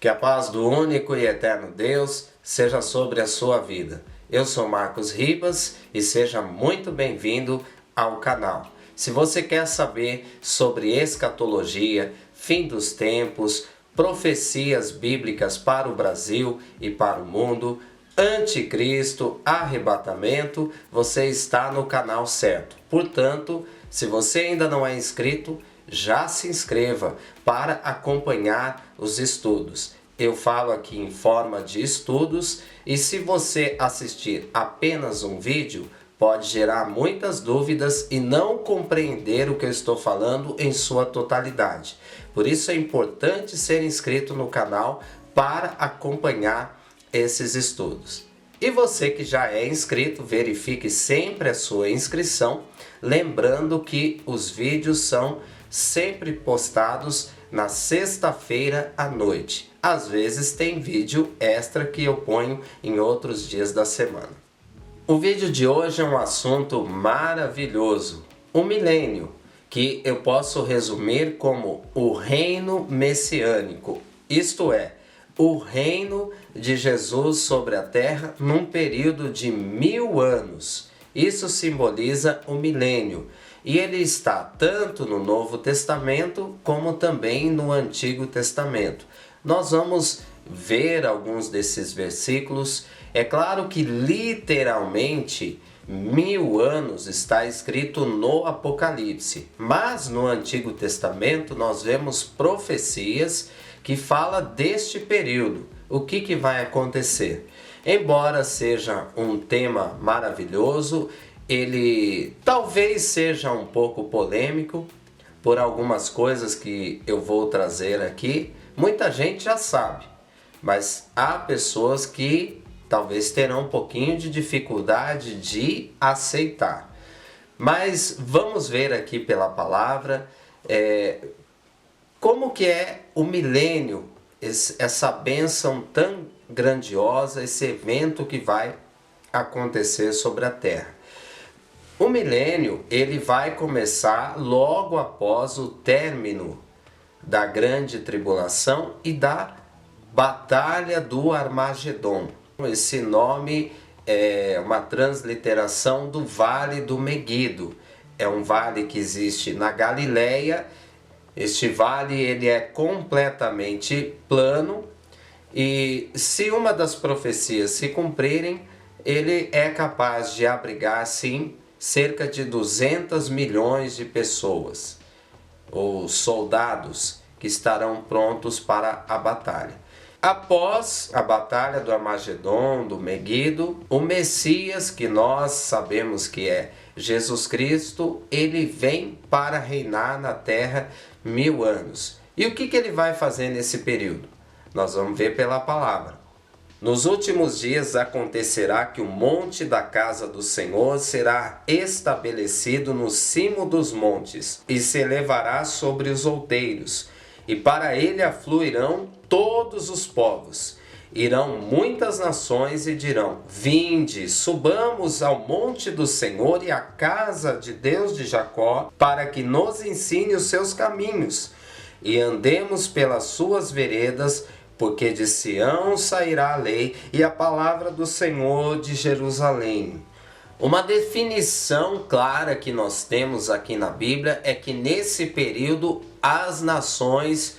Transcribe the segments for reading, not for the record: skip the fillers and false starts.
Que a paz do único e eterno Deus seja sobre a sua vida. Eu sou Marcos Ribas e seja muito bem-vindo ao canal. Se você quer saber sobre escatologia, fim dos tempos, profecias bíblicas para o Brasil e para o mundo, anticristo, arrebatamento, você está no canal certo. Portanto, se você ainda não é inscrito, já se inscreva para acompanhar os estudos. Eu falo aqui em forma de estudos e se você assistir apenas um vídeo, pode gerar muitas dúvidas e não compreender o que eu estou falando em sua totalidade. Por isso é importante ser inscrito no canal para acompanhar esses estudos. E você que já é inscrito, verifique sempre a sua inscrição, lembrando que os vídeos são sempre postados na sexta-feira à noite. Às vezes tem vídeo extra que eu ponho em outros dias da semana. O vídeo de hoje é um assunto maravilhoso, o milênio, que eu posso resumir como o reino messiânico, isto é, o reino de Jesus sobre a terra num período de 1000 anos. Isso simboliza o milênio. E ele está tanto no Novo Testamento como também no Antigo Testamento. Nós vamos ver alguns desses versículos. É claro que literalmente 1000 anos está escrito no Apocalipse, mas no Antigo Testamento nós vemos profecias que falam deste período. O que vai acontecer? Embora seja um tema maravilhoso, ele talvez seja um pouco polêmico por algumas coisas que eu vou trazer aqui. Muita gente já sabe, mas há pessoas que talvez terão um pouquinho de dificuldade de aceitar. Mas vamos ver aqui pela palavra como que é o milênio, essa bênção tão grandiosa, esse evento que vai acontecer sobre a terra. O milênio, ele vai começar logo após o término da grande tribulação e da batalha do Armagedon. Esse nome é uma transliteração do Vale do Meguido. É um vale que existe na Galileia. Este vale ele é completamente plano e se uma das profecias se cumprirem, ele é capaz de abrigar, sim, cerca de 200 milhões de pessoas, ou soldados, que estarão prontos para a batalha. Após a batalha do Armagedon, do Meguido, o Messias, que nós sabemos que é Jesus Cristo, ele vem para reinar na terra 1000 anos. E o que ele vai fazer nesse período? Nós vamos ver pela palavra. Nos últimos dias acontecerá que o monte da casa do Senhor será estabelecido no cimo dos montes e se elevará sobre os outeiros, e para ele afluirão todos os povos. Irão muitas nações e dirão: Vinde, subamos ao monte do Senhor e à casa de Deus de Jacó, para que nos ensine os seus caminhos e andemos pelas suas veredas, porque de Sião sairá a lei e a palavra do Senhor de Jerusalém. Uma definição clara que nós temos aqui na Bíblia é que nesse período as nações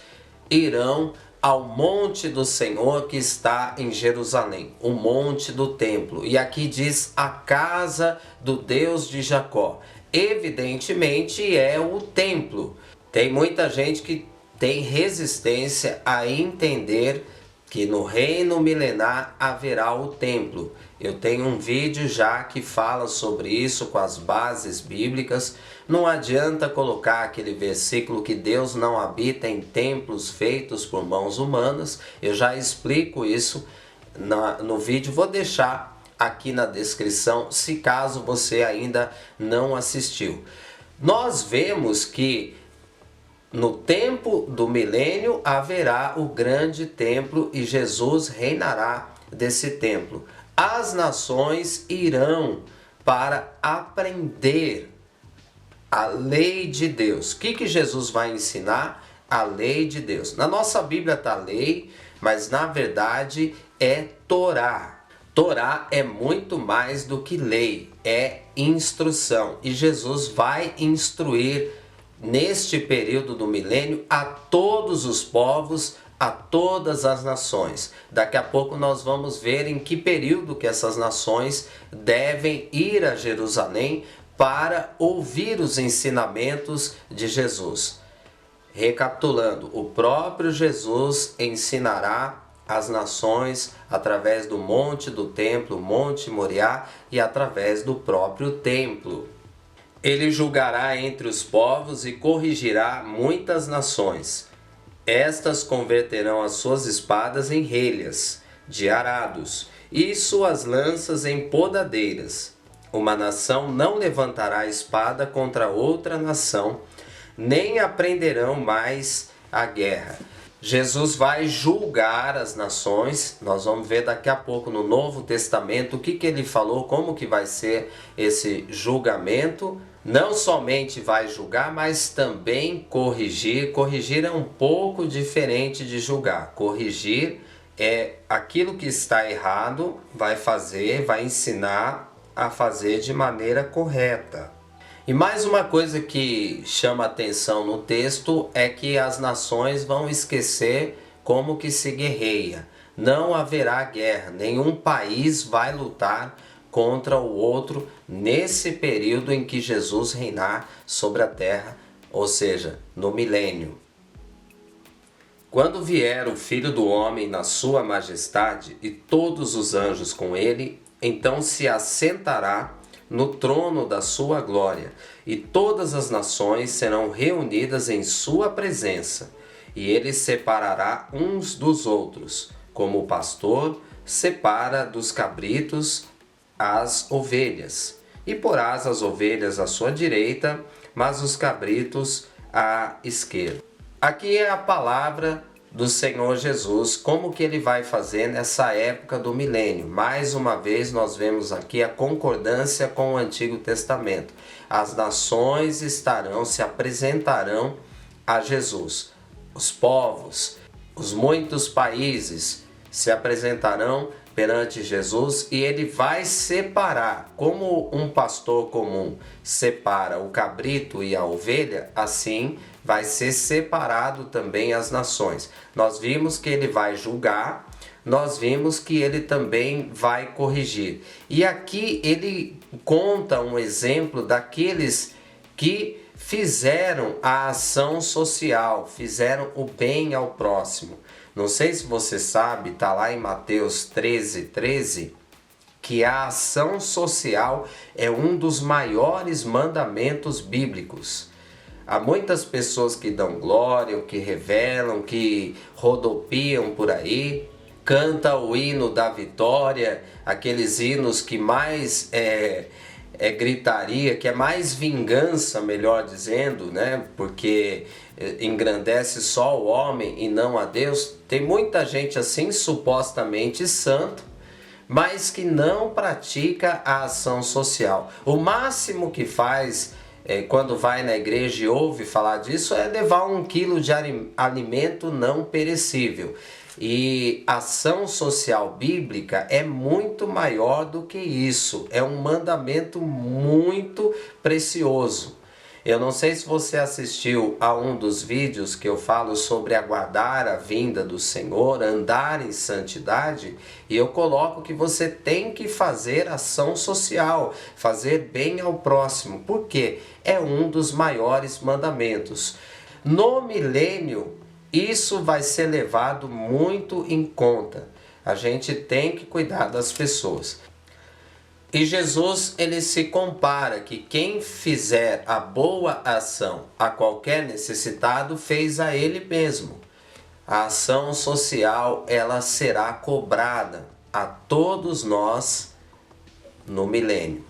irão ao monte do Senhor que está em Jerusalém, o monte do templo. E aqui diz a casa do Deus de Jacó. Evidentemente é o templo. Tem muita gente que tem resistência a entender que no reino milenar haverá o templo. Eu tenho um vídeo já que fala sobre isso com as bases bíblicas. Não adianta colocar aquele versículo que Deus não habita em templos feitos por mãos humanas. Eu já explico isso no vídeo, vou deixar aqui na descrição se caso você ainda não assistiu. Nós vemos que no tempo do milênio haverá o grande templo e Jesus reinará desse templo. As nações irão para aprender a lei de Deus. O que Jesus vai ensinar? A lei de Deus. Na nossa Bíblia está lei, mas na verdade é Torá. Torá é muito mais do que lei, é instrução. E Jesus vai instruir neste período do milênio a todos os povos, a todas as nações. Daqui a pouco nós vamos ver em que período que essas nações devem ir a Jerusalém para ouvir os ensinamentos de Jesus. Recapitulando, o próprio Jesus ensinará as nações através do monte do templo, Monte Moriá, e através do próprio templo. Ele julgará entre os povos e corrigirá muitas nações. Estas converterão as suas espadas em relhas de arados e suas lanças em podadeiras. Uma nação não levantará espada contra outra nação, nem aprenderão mais a guerra. Jesus vai julgar as nações. Nós vamos ver daqui a pouco no Novo Testamento o que ele falou, como que vai ser esse julgamento. Não somente vai julgar, mas também corrigir. Corrigir é um pouco diferente de julgar. Corrigir é aquilo que está errado, vai ensinar a fazer de maneira correta. E mais uma coisa que chama atenção no texto é que as nações vão esquecer como que se guerreia. Não haverá guerra, nenhum país vai lutar contra o outro nesse período em que Jesus reinar sobre a terra, ou seja, no milênio. Quando vier o Filho do Homem na sua majestade e todos os anjos com ele, então se assentará no trono da sua glória, e todas as nações serão reunidas em sua presença, e ele separará uns dos outros, como o pastor separa dos cabritos as ovelhas, e porás as ovelhas à sua direita, mas os cabritos à esquerda. Aqui é a palavra do Senhor Jesus, como que ele vai fazer nessa época do milênio. Mais uma vez nós vemos aqui a concordância com o Antigo Testamento. As nações se apresentarão a Jesus. Os povos, os muitos países se apresentarão perante Jesus e ele vai separar, como um pastor comum separa o cabrito e a ovelha, assim vai ser separado também as nações. Nós vimos que ele vai julgar, nós vimos que ele também vai corrigir. E aqui ele conta um exemplo daqueles que fizeram a ação social, fizeram o bem ao próximo. Não sei se você sabe, está lá em Mateus 13:13, que a ação social é um dos maiores mandamentos bíblicos. Há muitas pessoas que dão glória, que revelam, que rodopiam por aí, canta o hino da vitória, aqueles hinos que mais gritaria, que é mais vingança, melhor dizendo, né? Porque engrandece só o homem e não a Deus. Tem muita gente assim, supostamente santo, mas que não pratica a ação social. O máximo que faz quando vai na igreja e ouve falar disso é levar 1 quilo de alimento não perecível. E ação social bíblica é muito maior do que isso. É um mandamento muito precioso. Eu não sei se você assistiu a um dos vídeos que eu falo sobre aguardar a vinda do Senhor, andar em santidade, e eu coloco que você tem que fazer ação social, fazer bem ao próximo, porque é um dos maiores mandamentos. No milênio, isso vai ser levado muito em conta. A gente tem que cuidar das pessoas. E Jesus, ele se compara que quem fizer a boa ação a qualquer necessitado, fez a ele mesmo. A ação social, ela será cobrada a todos nós no milênio.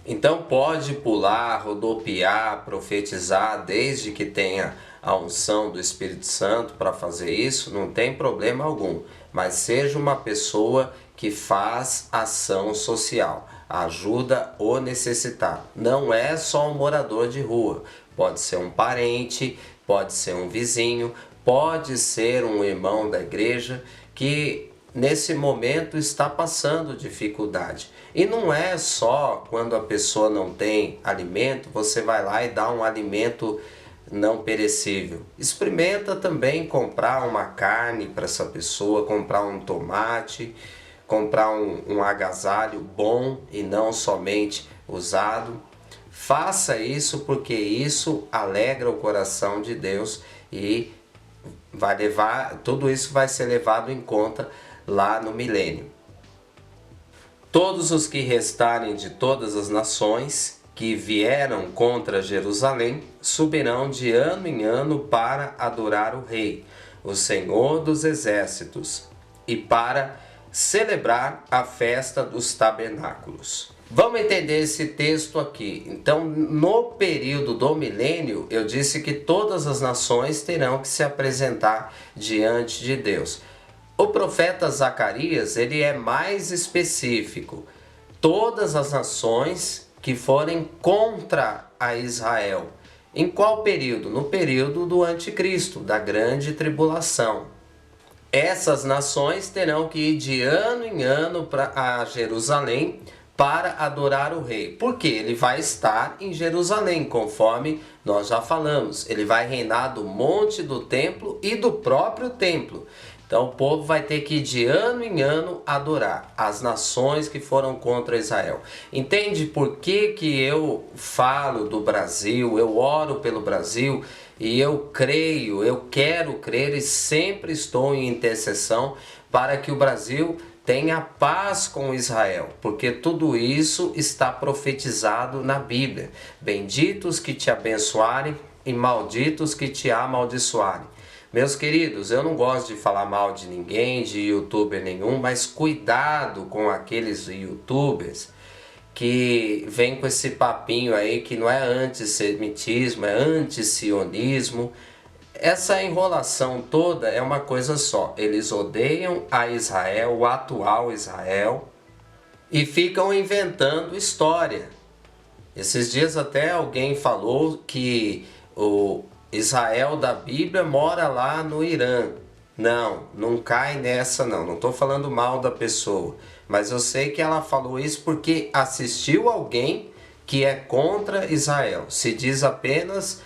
Então pode pular, rodopiar, profetizar, desde que tenha a unção do Espírito Santo para fazer isso, não tem problema algum. Mas seja uma pessoa que faz ação social, ajuda o necessitado. Não é só um morador de rua, pode ser um parente, pode ser um vizinho, pode ser um irmão da igreja que nesse momento está passando dificuldade. E não é só quando a pessoa não tem alimento, você vai lá e dá um alimento não perecível. Experimenta também comprar uma carne para essa pessoa, comprar um tomate, comprar um agasalho bom e não somente usado. Faça isso porque isso alegra o coração de Deus e tudo isso vai ser levado em conta lá no milênio. Todos os que restarem de todas as nações que vieram contra Jerusalém subirão de ano em ano para adorar o Rei, o Senhor dos Exércitos, e para celebrar a festa dos tabernáculos. Vamos entender esse texto aqui. Então, no período do milênio, eu disse que todas as nações terão que se apresentar diante de Deus. O profeta Zacarias, ele é mais específico. Todas as nações que forem contra a Israel. Em qual período? No período do anticristo, da grande tribulação. Essas nações terão que ir de ano em ano a Jerusalém para adorar o rei. Porque ele vai estar em Jerusalém, conforme nós já falamos. Ele vai reinar do monte do templo e do próprio templo. Então o povo vai ter que ir de ano em ano adorar as nações que foram contra Israel. Entende por que eu falo do Brasil, eu oro pelo Brasil e eu creio, eu quero crer e sempre estou em intercessão para que o Brasil tenha paz com Israel, porque tudo isso está profetizado na Bíblia. Benditos que te abençoarem e malditos que te amaldiçoarem. Meus queridos, eu não gosto de falar mal de ninguém, de youtuber nenhum, mas cuidado com aqueles youtubers que vêm com esse papinho aí que não é antissemitismo, é antisionismo. Essa enrolação toda é uma coisa só. Eles odeiam a Israel, o atual Israel, e ficam inventando história. Esses dias até alguém falou que o Israel da Bíblia mora lá no Irã. Não cai nessa não estou falando mal da pessoa, mas eu sei que ela falou isso porque assistiu alguém que é contra Israel, se diz apenas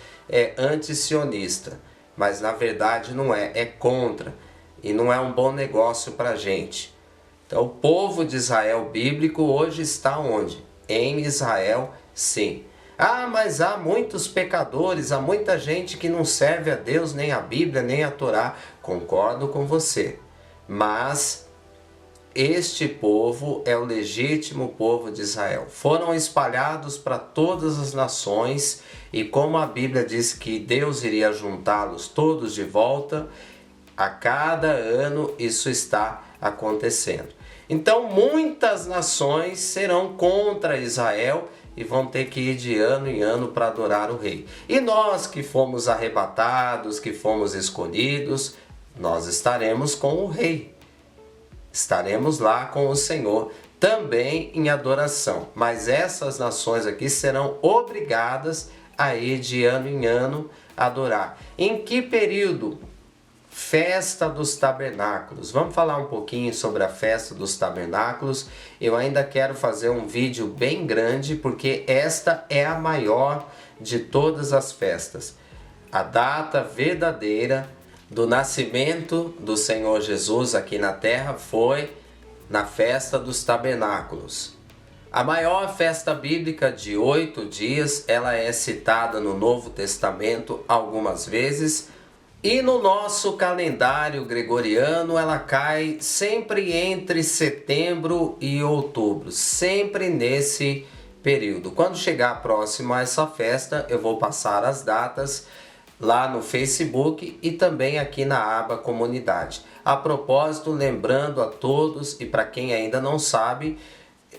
antisionista, mas na verdade não é contra, e não é um bom negócio para a gente. Então o povo de Israel bíblico hoje está onde? Em Israel, sim. Mas há muitos pecadores, há muita gente que não serve a Deus, nem a Bíblia, nem a Torá. Concordo com você. Mas este povo é o legítimo povo de Israel. Foram espalhados para todas as nações e como a Bíblia diz que Deus iria juntá-los todos de volta, a cada ano isso está acontecendo. Então muitas nações serão contra Israel e vão ter que ir de ano em ano para adorar o rei. E nós que fomos arrebatados, que fomos escolhidos, nós estaremos com o rei. Estaremos lá com o Senhor, também em adoração. Mas essas nações aqui serão obrigadas a ir de ano em ano adorar. Em que período? Festa dos Tabernáculos. Vamos falar um pouquinho sobre a Festa dos Tabernáculos. Eu ainda quero fazer um vídeo bem grande porque esta é a maior de todas as festas. A data verdadeira do nascimento do Senhor Jesus aqui na terra foi na Festa dos Tabernáculos. A maior festa bíblica de 8 dias, ela é citada no Novo Testamento algumas vezes. E no nosso calendário gregoriano ela cai sempre entre setembro e outubro, sempre nesse período. Quando chegar próximo a essa festa, eu vou passar as datas lá no Facebook e também aqui na aba Comunidade. A propósito, lembrando a todos e para quem ainda não sabe,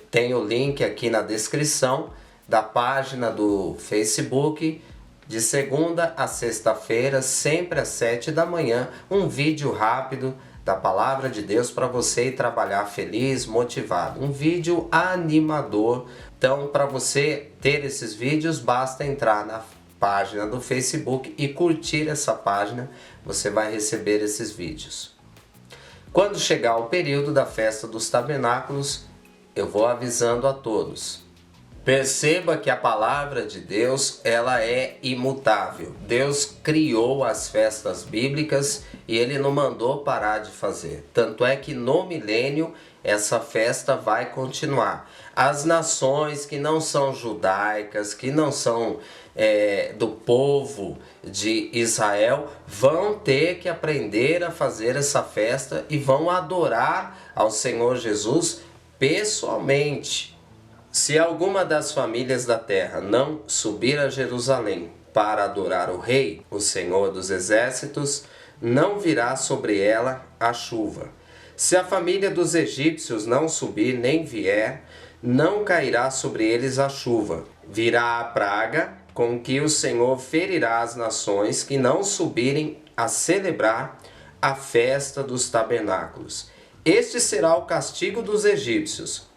tem o link aqui na descrição da página do Facebook. De segunda a sexta-feira, sempre às 7 da manhã, um vídeo rápido da Palavra de Deus para você ir trabalhar feliz, motivado. Um vídeo animador. Então, para você ter esses vídeos, basta entrar página do Facebook e curtir essa página, você vai receber esses vídeos. Quando chegar o período da festa dos tabernáculos, eu vou avisando a todos. Perceba que a palavra de Deus, ela é imutável. Deus criou as festas bíblicas e Ele não mandou parar de fazer. Tanto é que no milênio essa festa vai continuar. As nações que não são judaicas, que não são do povo de Israel, vão ter que aprender a fazer essa festa e vão adorar ao Senhor Jesus pessoalmente. Se alguma das famílias da terra não subir a Jerusalém para adorar o Rei, o Senhor dos Exércitos, não virá sobre ela a chuva. Se a família dos egípcios não subir nem vier, não cairá sobre eles a chuva. Virá a praga com que o Senhor ferirá as nações que não subirem a celebrar a festa dos tabernáculos. Este será o castigo dos egípcios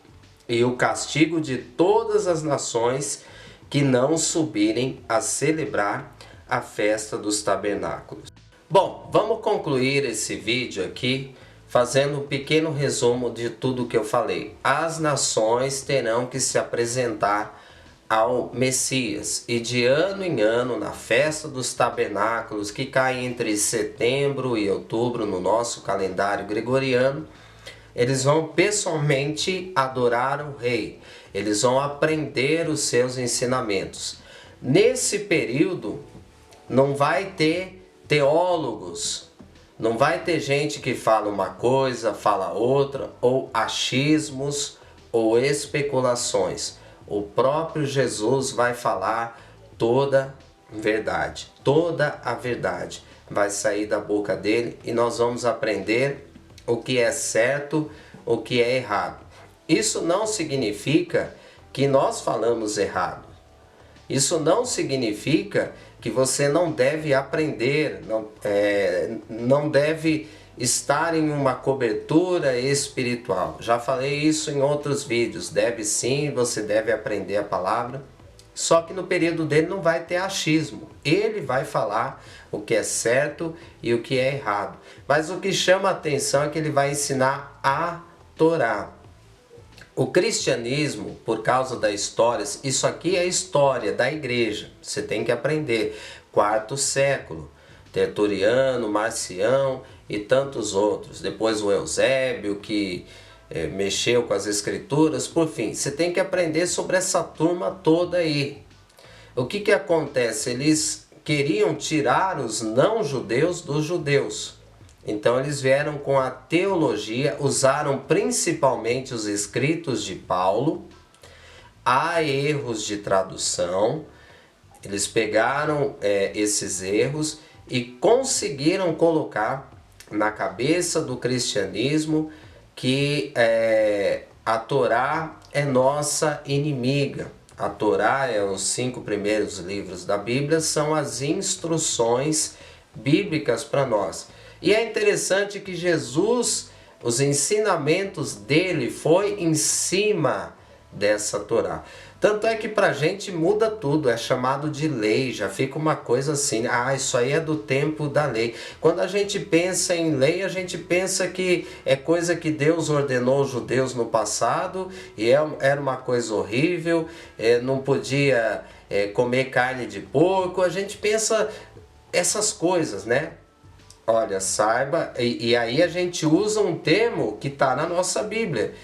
e o castigo de todas as nações que não subirem a celebrar a festa dos tabernáculos. Bom, vamos concluir esse vídeo aqui fazendo um pequeno resumo de tudo que eu falei. As nações terão que se apresentar ao Messias e de ano em ano na festa dos tabernáculos, que cai entre setembro e outubro no nosso calendário gregoriano, eles vão pessoalmente adorar o Rei. Eles vão aprender os seus ensinamentos. Nesse período, não vai ter teólogos, não vai ter gente que fala uma coisa, fala outra, ou achismos, ou especulações. O próprio Jesus vai falar toda verdade. Toda a verdade vai sair da boca dele e nós vamos aprender o que é certo, o que é errado. Isso não significa que nós falamos errado. Isso não significa que você não deve aprender, não deve estar em uma cobertura espiritual. Já falei isso em outros vídeos. Deve sim, você deve aprender a palavra. Só que no período dele não vai ter achismo. Ele vai falar o que é certo e o que é errado. Mas o que chama a atenção é que ele vai ensinar a Torá. O cristianismo, por causa da história, isso aqui é a história da igreja. Você tem que aprender. 4º século, Tertuliano, Marcião e tantos outros. Depois o Eusébio, que mexeu com as escrituras. Por fim, você tem que aprender sobre essa turma toda aí. O que acontece? Eles queriam tirar os não-judeus dos judeus. Então eles vieram com a teologia, usaram principalmente os escritos de Paulo. Há erros de tradução. Eles pegaram esses erros e conseguiram colocar na cabeça do cristianismo que a Torá é nossa inimiga. A Torá é os 5 primeiros livros da Bíblia, são as instruções bíblicas para nós. E é interessante que Jesus, os ensinamentos dele foi em cima dessa Torá. Tanto é que pra gente muda tudo, é chamado de lei, já fica uma coisa assim, isso aí é do tempo da lei. Quando a gente pensa em lei, a gente pensa que é coisa que Deus ordenou aos judeus no passado, e era uma coisa horrível, não podia comer carne de porco, a gente pensa essas coisas, né? Olha, saiba, e aí a gente usa um termo que está na nossa Bíblia,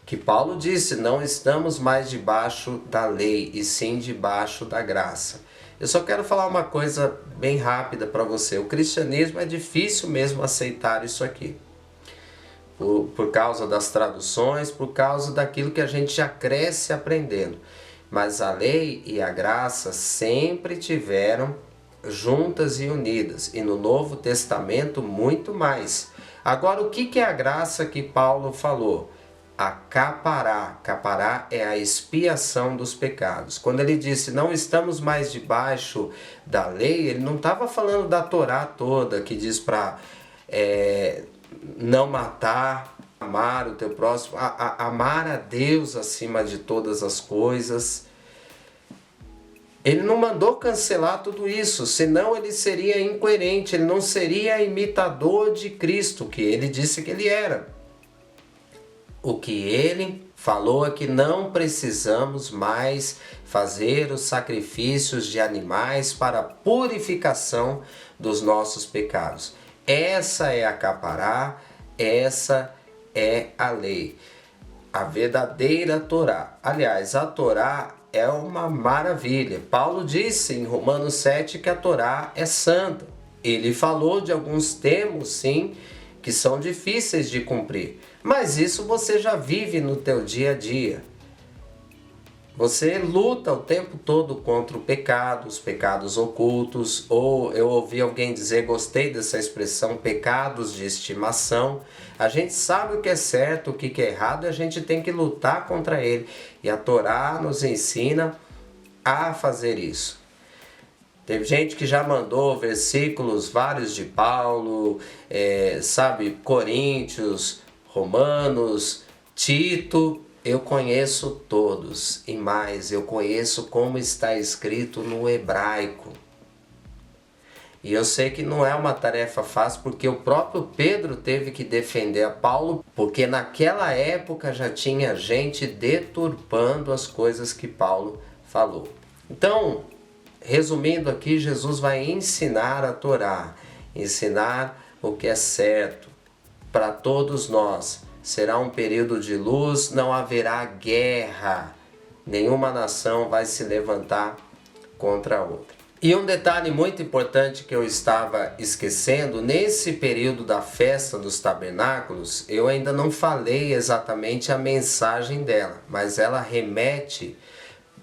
que Paulo disse, não estamos mais debaixo da lei, e sim debaixo da graça. Eu só quero falar uma coisa bem rápida para você. O cristianismo é difícil mesmo aceitar isso aqui. Por causa das traduções, por causa daquilo que a gente já cresce aprendendo. Mas a lei e a graça sempre tiveram juntas e unidas, e no Novo Testamento muito mais. Agora, o que é a graça que Paulo falou? A capará. Capará é a expiação dos pecados. Quando ele disse não estamos mais debaixo da lei, ele não estava falando da Torá toda, que diz para não matar, amar o teu próximo, amar a Deus acima de todas as coisas. Ele não mandou cancelar tudo isso, senão ele seria incoerente, ele não seria imitador de Cristo, que ele disse que ele era. O que ele falou é que não precisamos mais fazer os sacrifícios de animais para a purificação dos nossos pecados. Essa é a Capará, essa é a lei, a verdadeira Torá. Aliás, a Torá é uma maravilha. Paulo disse em Romanos 7 que a Torá é santa. Ele falou de alguns termos, sim, que são difíceis de cumprir. Mas isso você já vive no teu dia a dia. Você luta o tempo todo contra o pecado, os pecados ocultos, ou eu ouvi alguém dizer, gostei dessa expressão, pecados de estimação. A gente sabe o que é certo, o que é errado, e a gente tem que lutar contra ele. E a Torá nos ensina a fazer isso. Teve gente que já mandou versículos vários de Paulo, Coríntios, Romanos, Tito. Eu conheço todos e mais, eu conheço como está escrito no hebraico. E eu sei que não é uma tarefa fácil, porque o próprio Pedro teve que defender a Paulo, porque naquela época já tinha gente deturpando as coisas que Paulo falou. Então, resumindo aqui, Jesus vai ensinar a Torá, ensinar o que é certo para todos nós. Será um período de luz, não haverá guerra. Nenhuma nação vai se levantar contra a outra. E um detalhe muito importante que eu estava esquecendo, nesse período da festa dos tabernáculos, eu ainda não falei exatamente a mensagem dela, mas ela remete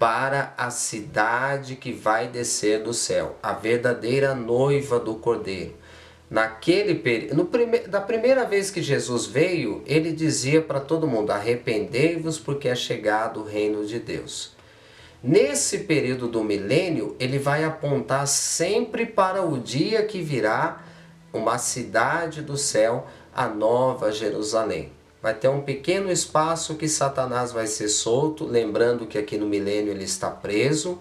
para a cidade que vai descer do céu, a verdadeira noiva do Cordeiro. Naquele período, da primeira vez que Jesus veio, ele dizia para todo mundo, arrependei-vos porque é chegado o reino de Deus. Nesse período do milênio, ele vai apontar sempre para o dia que virá uma cidade do céu, a nova Jerusalém. Vai ter um pequeno espaço que Satanás vai ser solto, lembrando que aqui no milênio ele está preso,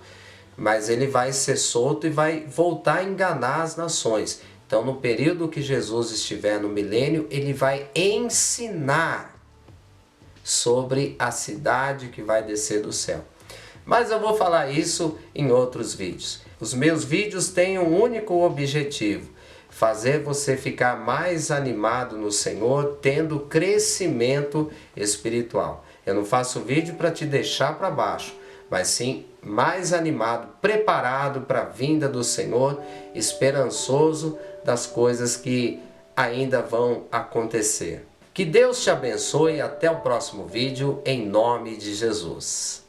mas ele vai ser solto e vai voltar a enganar as nações. Então, no período que Jesus estiver no milênio, ele vai ensinar sobre a cidade que vai descer do céu. Mas eu vou falar isso em outros vídeos. Os meus vídeos têm um único objetivo: fazer você ficar mais animado no Senhor, tendo crescimento espiritual. Eu não faço vídeo para te deixar para baixo, mas sim mais animado, preparado para a vinda do Senhor, esperançoso das coisas que ainda vão acontecer. Que Deus te abençoe e até o próximo vídeo, em nome de Jesus.